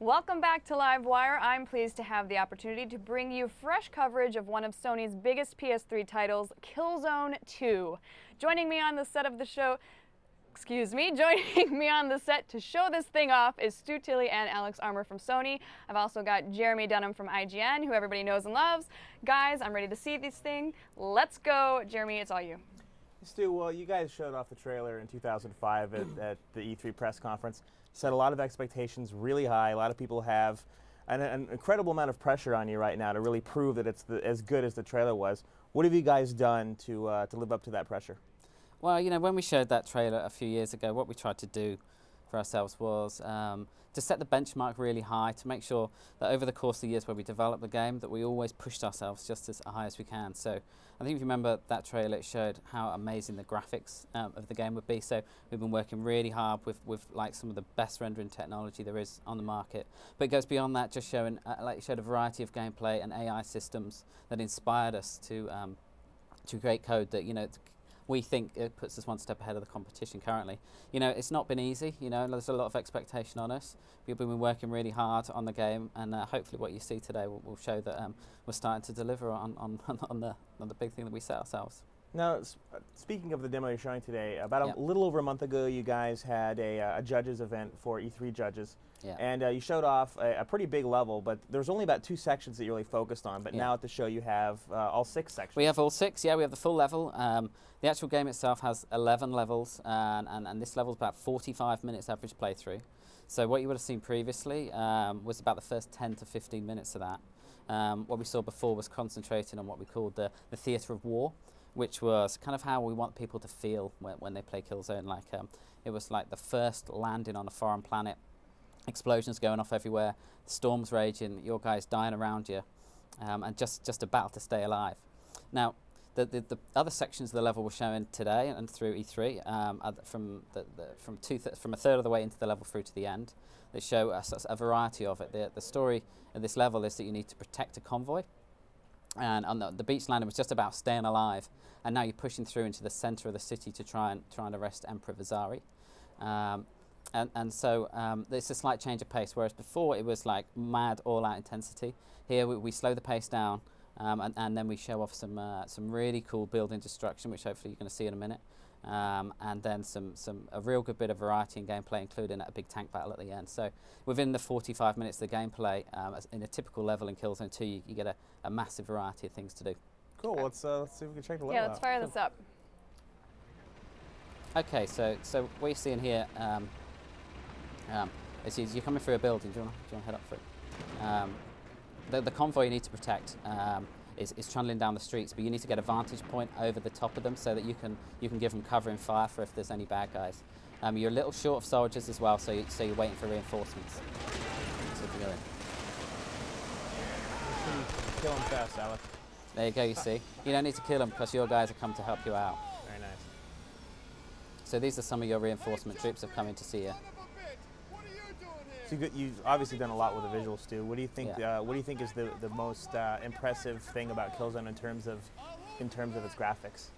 Welcome back to LiveWire. I'm pleased to have the opportunity to bring you fresh coverage of one of Sony's biggest PS3 titles, Killzone 2. Joining me on the set of the show, joining me on the set to show this thing off is Stu Tilley and Alex Armour from Sony. I've also got Jeremy Dunham from IGN, who everybody knows and loves. Guys, I'm ready to see this thing. Let's go. Jeremy, it's all you. Stu, well, you guys showed off the trailer in 2005 at the E3 press conference. Set a lot of expectations really high. A lot of people have an incredible amount of pressure on you right now to really prove that it's as good as the trailer was. What have you guys done to live up to that pressure? Well, you know, when we showed that trailer a few years ago, what we tried to do for ourselves was to set the benchmark really high, to make sure that over the course of the years where we developed the game, that we always pushed ourselves just as high as we can. So I think if you remember that trailer, it showed how amazing the graphics of the game would be. So we've been working really hard with like some of the best rendering technology there is on the market. But it goes beyond that, just showing, like you showed, a variety of gameplay and AI systems that inspired us to create code that, you know, we think it puts us one step ahead of the competition currently. You know, it's not been easy, you know, there's a lot of expectation on us. We've been working really hard on the game, and hopefully what you see today will show that we're starting to deliver on the big thing that we set ourselves. Now, speaking of the demo you're showing today, about a little over a month ago, you guys had a judges event for E3 judges. Yeah. And you showed off a pretty big level, but there was only about 2 sections that you really focused on. But now at the show you have all 6 sections. We have all 6, yeah, we have the full level. The actual game itself has 11 levels, and this level is about 45 minutes average playthrough. So what you would have seen previously was about the first 10 to 15 minutes of that. What we saw before was concentrating on what we called the theatre of war, which was kind of how we want people to feel when they play Killzone. Like it was like the first landing on a foreign planet, explosions going off everywhere, storms raging, your guys dying around you, and just a battle to stay alive. Now, the other sections of the level we're showing today and through E3, from a third of the way into the level through to the end, they show us a variety of it. The story of this level is that you need to protect a convoy. And on the beach landing was just about staying alive, and now you're pushing through into the center of the city to try and arrest Emperor Vazari. And so it's a slight change of pace, whereas before it was like mad, all-out intensity. Here we slow the pace down, and then we show off some really cool building destruction, which hopefully you're going to see in a minute, and then a real good bit of variety in gameplay, including a big tank battle at the end. So within the 45 minutes of the gameplay, in a typical level in Killzone 2, you get a massive variety of things to do. Cool. Let's see if we can check the level out. Yeah, let's fire this up. Okay, so what you're seeing here is you're coming through a building. Do you want to head up through? The convoy you need to protect is trundling down the streets, but you need to get a vantage point over the top of them so that you can give them cover and fire for if there's any bad guys. You're a little short of soldiers as well, so you're waiting for reinforcements. So if you go in. Kill him fast, Alex. There you go. You see, you don't need to kill them because your guys have come to help you out. Very nice. So these are some of your reinforcement troops have come in to see you. So you've obviously done a lot with the visuals, Stu. What do you think? What do you think is the most impressive thing about Killzone in terms of its graphics?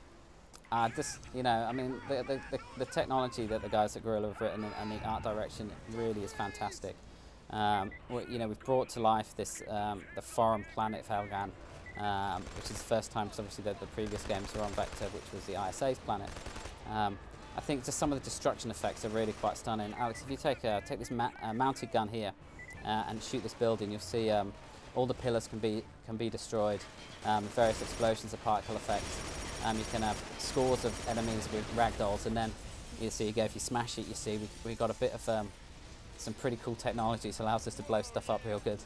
Just, you know, I mean, the technology that the guys at Guerrilla have written and the art direction really is fantastic. You know, we've brought to life this the foreign planet Felgan, which is the first time, because obviously the previous games were on Vector, which was the ISA's planet. I think just some of the destruction effects are really quite stunning. Alex, if you take this mounted gun here and shoot this building, you'll see all the pillars can be destroyed, various explosions of particle effects. You can have scores of enemies with ragdolls, and then you see, if you smash it, you see we got a bit of some pretty cool technology. It allows us to blow stuff up real good.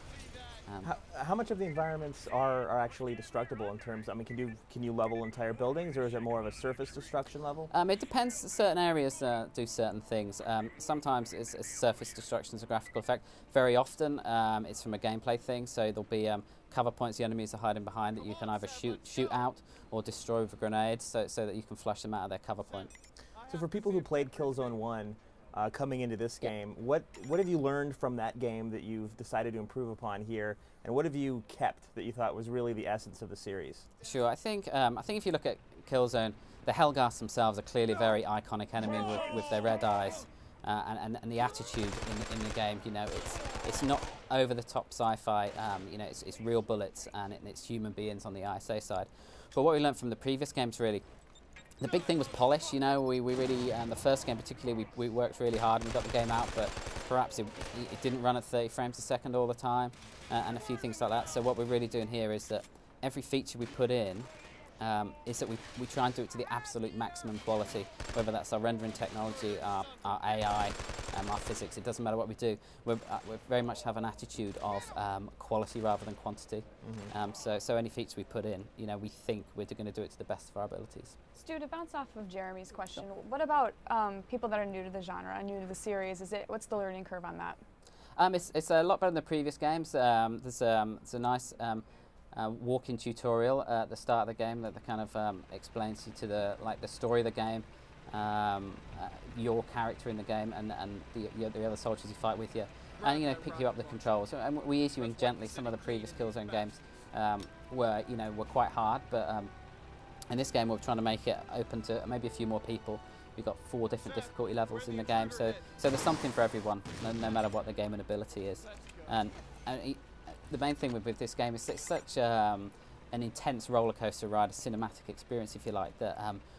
How much of the environments are actually destructible in terms? I mean, can you level entire buildings, or is it more of a surface destruction level? It depends. Certain areas do certain things. Sometimes it's surface destruction as a graphical effect. Very often it's from a gameplay thing. So there'll be cover points the enemies are hiding behind that you can either shoot out or destroy with a grenade, so that you can flush them out of their cover point. So for people who played Killzone 1. Coming into this game, what have you learned from that game that you've decided to improve upon here, and what have you kept that you thought was really the essence of the series? Sure, I think if you look at Killzone, the Helghast themselves are clearly a very iconic enemy with their red eyes. and the attitude in the game. You know, it's not over the top sci-fi. You know, it's real bullets and it's human beings on the ISA side. But what we learned from the previous games, really, the big thing was polish. You know, we really, the first game particularly, we worked really hard and we got the game out, but perhaps it didn't run at 30 frames a second all the time, and a few things like that. So what we're really doing here is that every feature we put in is that we try and do it to the absolute maximum quality, whether that's our rendering technology, our AI, our physics. It doesn't matter what we do. We very much have an attitude of quality rather than quantity. So any feature we put in, you know, we think we're going to do it to the best of our abilities. Stu, to bounce off of Jeremy's question, what about people that are new to the genre, new to the series? What's the learning curve on that? It's a lot better than the previous games. There's a nice walk-in tutorial at the start of the game that kind of explains you to the story of the game, your character in the game, and the other soldiers you fight with you, and you know, pick you up the controls. And we ease you in gently. Some of the previous Killzone games were quite hard, but in this game we're trying to make it open to maybe a few more people. We've got 4 different difficulty levels in the game, so there's something for everyone, no matter what the game and ability is. And the main thing with this game is it's such an intense roller coaster ride, a cinematic experience, if you like, that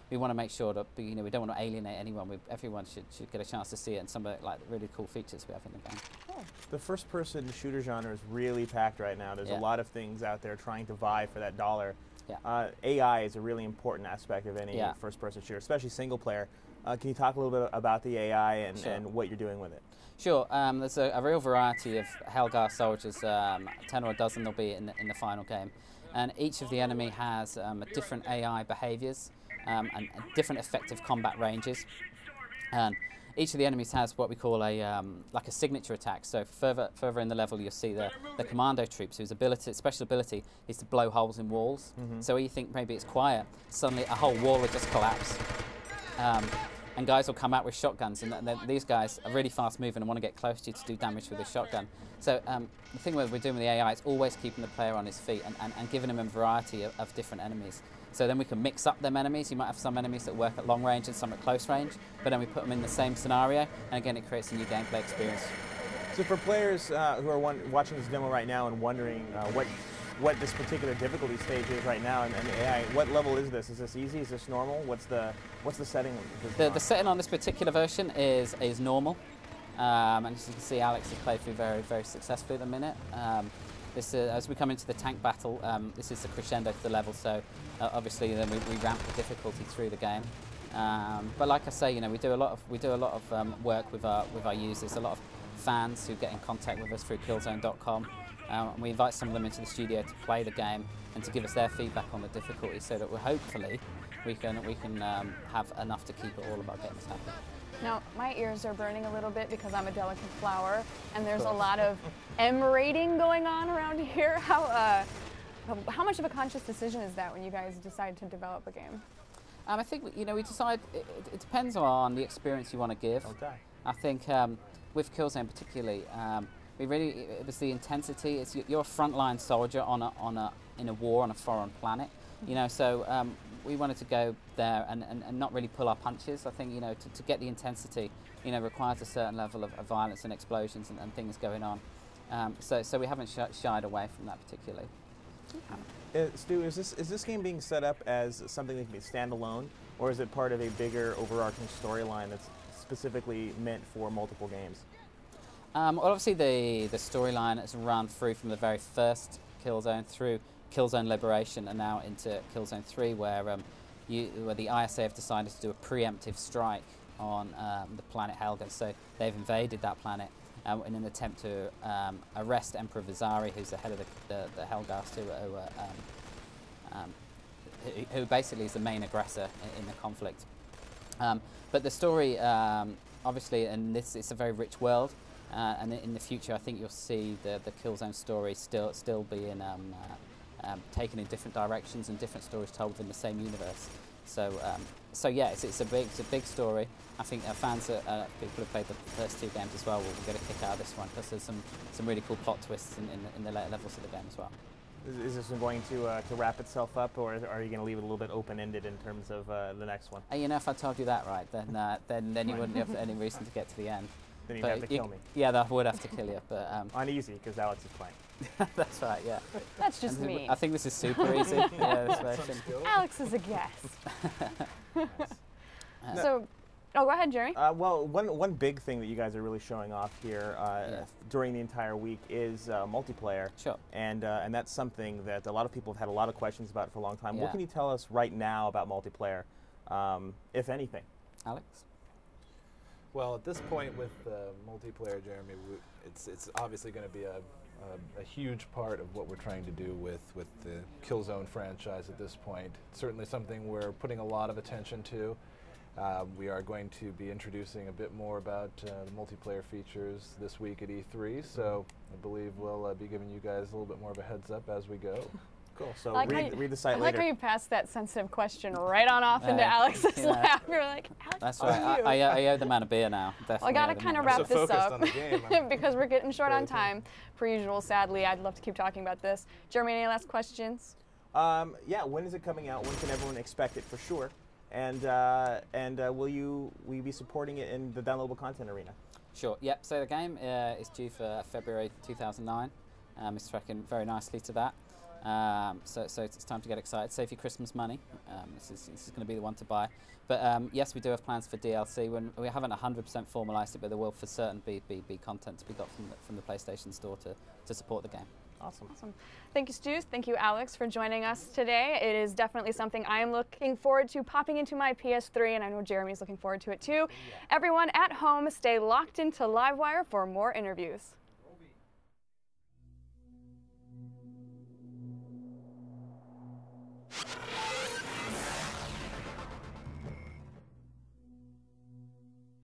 we want to make sure that we don't want to alienate anyone. Everyone should get a chance to see it, and some of the really cool features we have in the game. Cool. The first-person shooter genre is really packed right now. There's a lot of things out there trying to vie for that dollar. Yeah. AI is a really important aspect of any first-person shooter, especially single-player. Can you talk a little bit about the AI and what you're doing with it? Sure. There's a real variety of Helghar soldiers, 10 or a dozen there'll be in the final game. And each of the enemy has different AI behaviours and different effective combat ranges. And each of the enemies has what we call a signature attack. So further in the level, you'll see the commando troops, whose special ability is to blow holes in walls. So where you think maybe it's quiet, suddenly a whole wall will just collapse. And guys will come out with shotguns, and these guys are really fast moving and want to get close to you to do damage with a shotgun. So the thing we're doing with the AI is always keeping the player on his feet and giving him a variety of different enemies. So then we can mix up them enemies. You might have some enemies that work at long range and some at close range, but then we put them in the same scenario, and again it creates a new gameplay experience. So for players who are watching this demo right now and wondering what this particular difficulty stage is right now, and the AI, what level is this? Is this easy? Is this normal? What's the setting? The setting on this particular version is normal, and as you can see, Alex has played through very, very successfully at the minute. As we come into the tank battle, this is the crescendo to the level, so obviously then we ramp the difficulty through the game. But like I say, you know, we do a lot of work with our users, a lot of fans who get in contact with us through Killzone.com. And we invite some of them into the studio to play the game and to give us their feedback on the difficulty, so that hopefully we can have enough to keep all of our games happy. Now, my ears are burning a little bit because I'm a delicate flower, and there's a lot of M rating going on around here. How much of a conscious decision is that when you guys decide to develop a game? I think we decide. It depends on the experience you want to give. Okay. I think with Killzone particularly. It was the intensity. You're a frontline soldier in a war on a foreign planet, you know. So we wanted to go there and not really pull our punches. I think, you know, to get the intensity, you know, requires a certain level of violence and explosions and things going on. So we haven't shied away from that particularly. Stu, is this game being set up as something that can be standalone, or is it part of a bigger overarching storyline that's specifically meant for multiple games? Well, obviously the storyline has run through from the very first Killzone through Killzone Liberation and now into Killzone 3, where the ISA have decided to do a preemptive strike on the planet Helghar. So they've invaded that planet in an attempt to arrest Emperor Vizari, who's the head of the Helghast, who basically is the main aggressor in the conflict. But the story, obviously, it's a very rich world. And in the future, I think you'll see the Killzone story still being taken in different directions and different stories told within the same universe. So yeah, it's a big story. I think fans, people who've played the first 2 games as well will get a kick out of this one, because there's some really cool plot twists in the later levels of the game as well. Is this one going to wrap itself up, or are you going to leave it a little bit open-ended in terms of the next one? You know, if I told you that right, then you wouldn't have any reason to get to the end. Then you'd have to kill me. Yeah, I would have to kill you, but on easy, because Alex is playing. That's right. Yeah. That's just me. I think this is super easy. Yeah, this version. Alex is a guest. Nice. So, oh, go ahead, Jeremy. Well, one big thing that you guys are really showing off here during the entire week is multiplayer. Sure. And that's something that a lot of people have had a lot of questions about for a long time. Yeah. What can you tell us right now about multiplayer, if anything? Alex? Well, at this point with multiplayer, Jeremy, it's obviously going to be a huge part of what we're trying to do with the Killzone franchise at this point. Certainly something we're putting a lot of attention to. We are going to be introducing a bit more about the multiplayer features this week at E3, so I believe we'll be giving you guys a little bit more of a heads up as we go. Cool. So like read the site I later. like how you passed that sensitive question right on off into Alex's lap. You're like, Alex, that's right. I owe the man a beer now. Definitely. Well, I got to kind of wrap this up on the game, because we're getting short on time. Per usual, sadly, I'd love to keep talking about this. Jeremy, any last questions? Yeah. When is it coming out? When can everyone expect it for sure? And will you be supporting it in the downloadable content arena? Sure. Yep. So the game is due for February 2009. It's tracking very nicely to that. So it's time to get excited. Save your Christmas money. This is going to be the one to buy. But yes, we do have plans for DLC. We haven't 100% formalised it, but there will for certain be content to be got from the PlayStation Store to support the game. Awesome. Awesome. Thank you, Stu. Thank you, Alex, for joining us today. It is definitely something I am looking forward to popping into my PS3, and I know Jeremy's looking forward to it too. Yeah. Everyone at home, stay locked into LiveWire for more interviews.